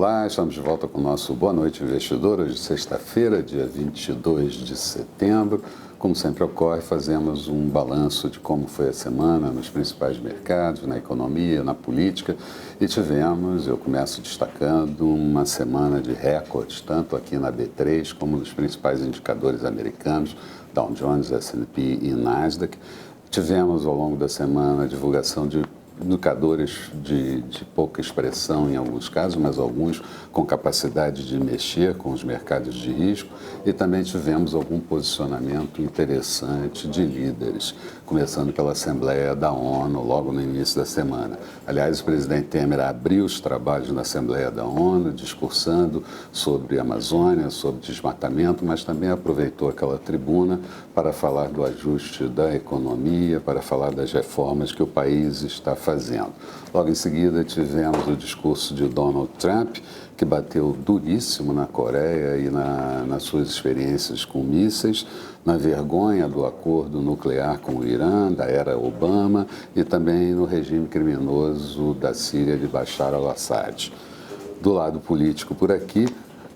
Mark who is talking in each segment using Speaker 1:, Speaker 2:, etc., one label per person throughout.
Speaker 1: Olá, estamos de volta com o nosso Boa Noite Investidor, hoje sexta-feira, dia 22 de setembro. Como sempre ocorre, fazemos um balanço de como foi a semana nos principais mercados, na economia, na política. E tivemos, eu começo destacando, uma semana de recordes, tanto aqui na B3 como nos principais indicadores americanos, Dow Jones, S&P e Nasdaq. Tivemos ao longo da semana a divulgação de indicadores de pouca expressão em alguns casos, mas alguns com capacidade de mexer com os mercados de risco, e também tivemos algum posicionamento interessante de líderes, começando pela Assembleia da ONU logo no início da semana. Aliás, o presidente Temer abriu os trabalhos na Assembleia da ONU, discursando sobre a Amazônia, sobre desmatamento, mas também aproveitou aquela tribuna para falar do ajuste da economia, para falar das reformas que o país está fazendo. Logo em seguida, tivemos o discurso de Donald Trump, que bateu duríssimo na Coreia e nas suas experiências com mísseis, na vergonha do acordo nuclear com o Irã, da era Obama, e também no regime criminoso da Síria de Bashar al-Assad. Do lado político por aqui,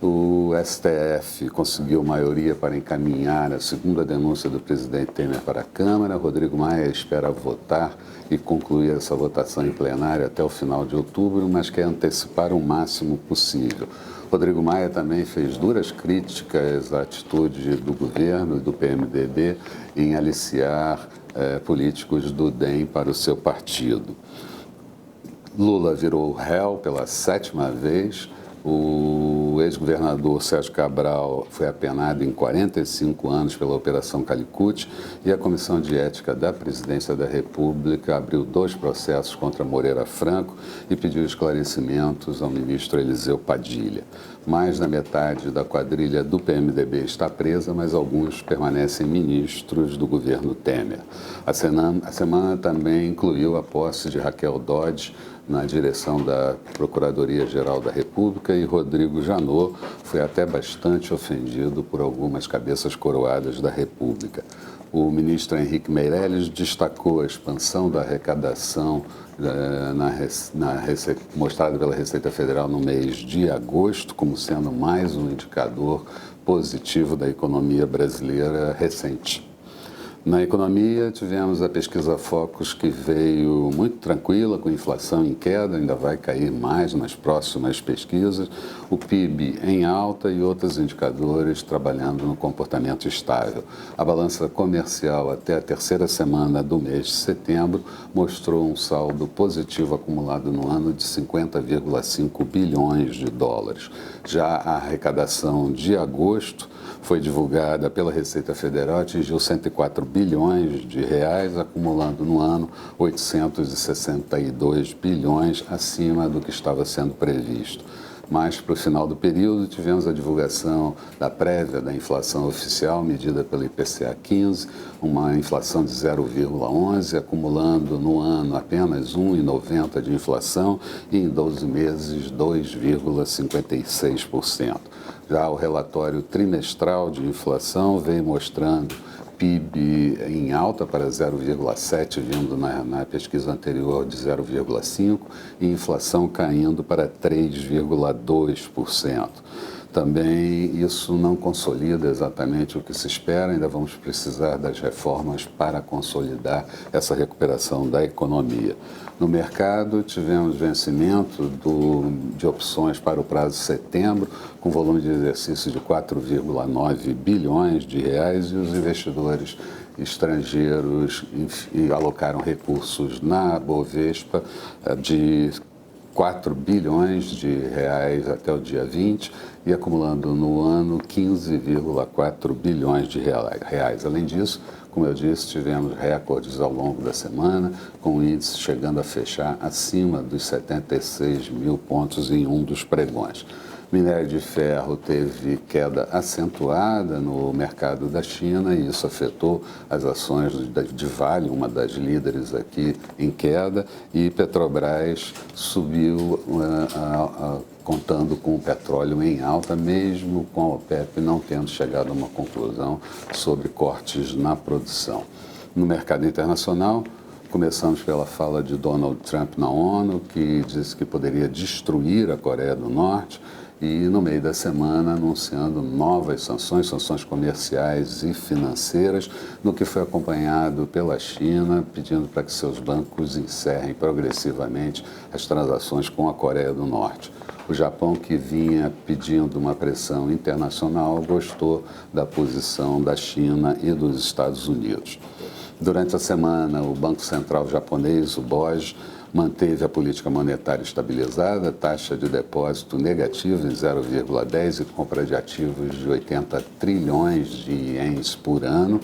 Speaker 1: o STF conseguiu maioria para encaminhar a segunda denúncia do presidente Temer para a Câmara. Rodrigo Maia espera votar e concluir essa votação em plenário até o final de outubro, mas quer antecipar o máximo possível. Rodrigo Maia também fez duras críticas à atitude do governo e do PMDB em aliciar políticos do DEM para o seu partido. Lula virou réu pela 7ª vez. O ex-governador Sérgio Cabral foi apenado em 45 anos pela Operação Calicut, e a Comissão de Ética da Presidência da República abriu 2 processos contra Moreira Franco e pediu esclarecimentos ao ministro Eliseu Padilha. Mais da metade da quadrilha do PMDB está presa, mas alguns permanecem ministros do governo Temer. A semana também incluiu a posse de Raquel Dodge na direção da Procuradoria-Geral da República, e Rodrigo Janot foi até bastante ofendido por algumas cabeças coroadas da República. O ministro Henrique Meirelles destacou a expansão da arrecadação mostrada pela Receita Federal no mês de agosto como sendo mais um indicador positivo da economia brasileira recente. Na economia, tivemos a pesquisa Focus, que veio muito tranquila, com inflação em queda, ainda vai cair mais nas próximas pesquisas, o PIB em alta e outros indicadores trabalhando no comportamento estável. A balança comercial até a 3ª semana do mês de setembro mostrou um saldo positivo acumulado no ano de 50,5 bilhões de dólares. Já a arrecadação de agosto foi divulgada pela Receita Federal, atingiu 104 bilhões de reais, acumulando no ano 862 bilhões, acima do que estava sendo previsto. Mas, para o final do período, tivemos a divulgação da prévia da inflação oficial, medida pelo IPCA 15, uma inflação de 0,11, acumulando no ano apenas 1,90 de inflação e em 12 meses 2,56%. Já o relatório trimestral de inflação veio mostrando PIB em alta para 0,7, vindo na pesquisa anterior de 0,5, e inflação caindo para 3,2%. Também isso não consolida exatamente o que se espera, ainda vamos precisar das reformas para consolidar essa recuperação da economia. No mercado, tivemos vencimento de opções para o prazo de setembro, com volume de exercício de 4,9 bilhões de reais, e os investidores estrangeiros alocaram recursos na Bovespa de 4 bilhões de reais até o dia 20 e acumulando no ano 15,4 bilhões de reais. Além disso, como eu disse, tivemos recordes ao longo da semana, com o índice chegando a fechar acima dos 76 mil pontos em um dos pregões. Minério de ferro teve queda acentuada no mercado da China, e isso afetou as ações de Vale, uma das líderes aqui, em queda, e Petrobras subiu contando com o petróleo em alta, mesmo com a OPEP não tendo chegado a uma conclusão sobre cortes na produção. No mercado internacional, começamos pela fala de Donald Trump na ONU, que disse que poderia destruir a Coreia do Norte, e no meio da semana anunciando novas sanções, sanções comerciais e financeiras, no que foi acompanhado pela China, pedindo para que seus bancos encerrem progressivamente as transações com a Coreia do Norte. O Japão, que vinha pedindo uma pressão internacional, gostou da posição da China e dos Estados Unidos. Durante a semana, o Banco Central japonês, o BOJ, manteve a política monetária estabilizada, taxa de depósito negativa em 0,10 e compra de ativos de 80 trilhões de ienes por ano.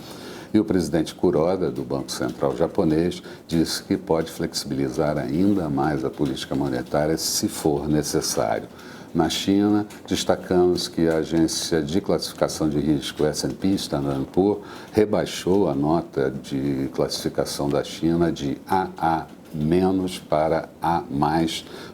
Speaker 1: E o presidente Kuroda, do Banco Central japonês, disse que pode flexibilizar ainda mais a política monetária se for necessário. Na China, destacamos que a agência de classificação de risco S&P Standard & Poor's rebaixou a nota de classificação da China de AA- para A+,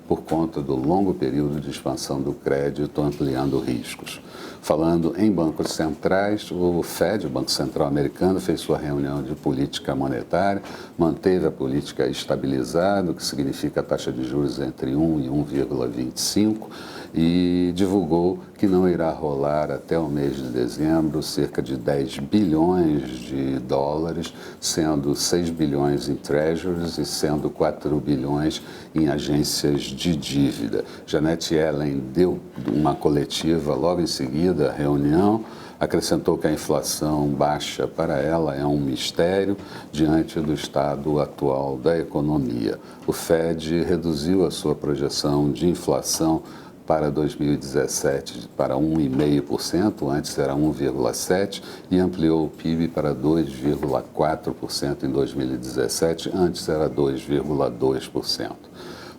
Speaker 1: por conta do longo período de expansão do crédito, ampliando riscos. Falando em bancos centrais, o Fed, o Banco Central Americano, fez sua reunião de política monetária, manteve a política estabilizada, o que significa a taxa de juros entre 1 e 1,25, e divulgou que não irá rolar até o mês de dezembro cerca de 10 bilhões de dólares, sendo 6 bilhões em treasuries e sendo 4 bilhões em agências de dívida. Janet Yellen deu uma coletiva logo em seguida à reunião, acrescentou que a inflação baixa para ela é um mistério diante do estado atual da economia. O Fed reduziu a sua projeção de inflação para 2017 para 1,5%, antes era 1,7%, e ampliou o PIB para 2,4% em 2017, antes era 2,2%.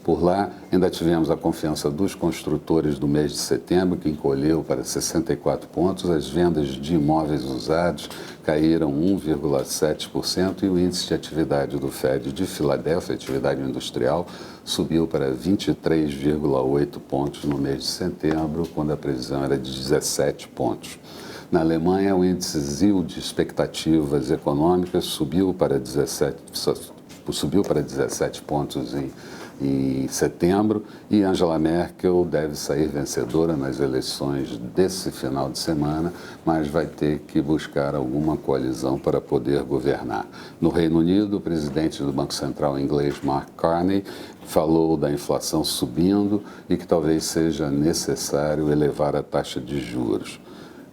Speaker 1: Por lá, ainda tivemos a confiança dos construtores do mês de setembro, que encolheu para 64 pontos, as vendas de imóveis usados caíram 1,7% e o índice de atividade do Fed de Filadélfia, atividade industrial, subiu para 23,8 pontos no mês de setembro, quando a previsão era de 17 pontos. Na Alemanha, o índice ZIL de expectativas econômicas subiu para 17 pontos em setembro, e Angela Merkel deve sair vencedora nas eleições desse final de semana, mas vai ter que buscar alguma coalizão para poder governar. No Reino Unido, o presidente do Banco Central inglês, Mark Carney, falou da inflação subindo e que talvez seja necessário elevar a taxa de juros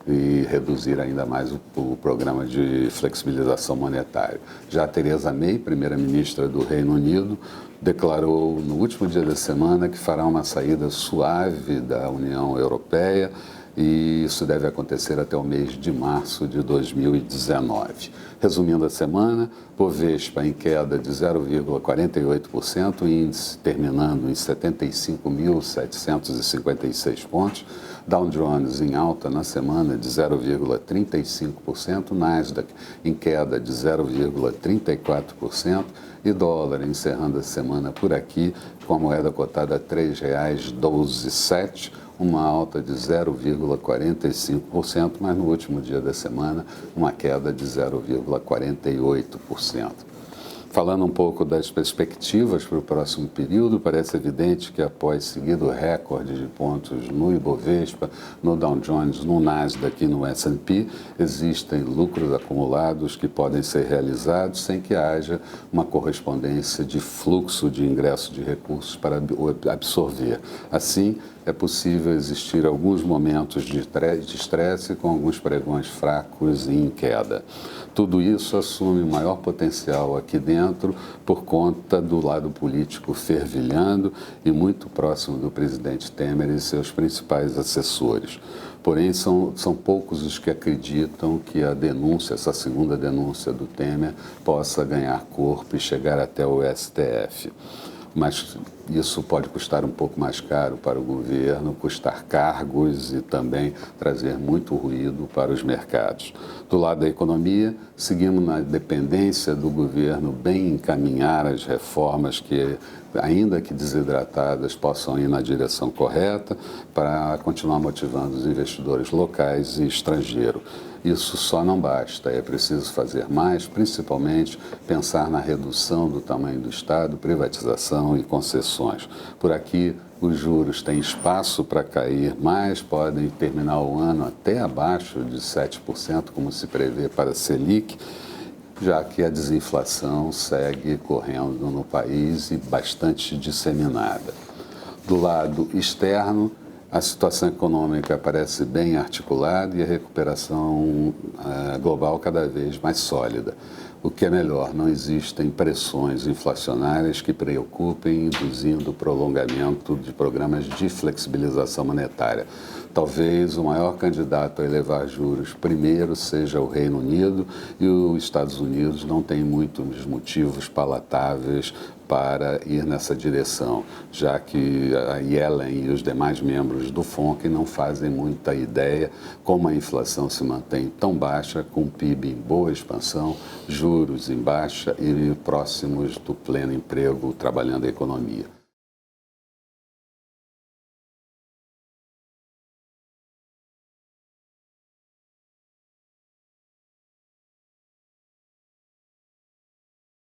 Speaker 1: e reduzir ainda mais o programa de flexibilização monetária. Já Theresa May, primeira-ministra do Reino Unido, declarou no último dia da semana que fará uma saída suave da União Europeia, e isso deve acontecer até o mês de março de 2019. Resumindo a semana, Bovespa em queda de 0,48%, índice terminando em 75.756 pontos, Dow Jones em alta na semana de 0,35%, Nasdaq em queda de 0,34% e dólar encerrando a semana por aqui com a moeda cotada a R$ 3,127, uma alta de 0,45%, mas no último dia da semana uma queda de 0,48%. Falando um pouco das perspectivas para o próximo período, parece evidente que após seguido recorde de pontos no Ibovespa, no Dow Jones, no Nasdaq e no S&P, existem lucros acumulados que podem ser realizados sem que haja uma correspondência de fluxo de ingresso de recursos para absorver. Assim, é possível existir alguns momentos de estresse com alguns pregões fracos e em queda. Tudo isso assume um maior potencial aqui dentro por conta do lado político fervilhando e muito próximo do presidente Temer e seus principais assessores. Porém, são poucos os que acreditam que a denúncia, essa segunda denúncia do Temer, possa ganhar corpo e chegar até o STF. Mas isso pode custar um pouco mais caro para o governo, custar cargos e também trazer muito ruído para os mercados. Do lado da economia, seguimos na dependência do governo bem encaminhar as reformas que, ainda que desidratadas, possam ir na direção correta para continuar motivando os investidores locais e estrangeiros. isso só não basta, é preciso fazer mais, principalmente pensar na redução do tamanho do Estado, privatização e concessões. Por aqui, os juros têm espaço para cair, mas podem terminar o ano até abaixo de 7%, como se prevê para a Selic, já que a desinflação segue correndo no país e bastante disseminada. Do lado externo, a situação econômica parece bem articulada e a recuperação global cada vez mais sólida. O que é melhor, não existem pressões inflacionárias que preocupem, induzindo o prolongamento de programas de flexibilização monetária. Talvez o maior candidato a elevar juros primeiro seja o Reino Unido, e os Estados Unidos não têm muitos motivos palatáveis para ir nessa direção, já que a Yellen e os demais membros do FONC não fazem muita ideia como a inflação se mantém tão baixa, com o PIB em boa expansão, juros em baixa e próximos do pleno emprego trabalhando a economia.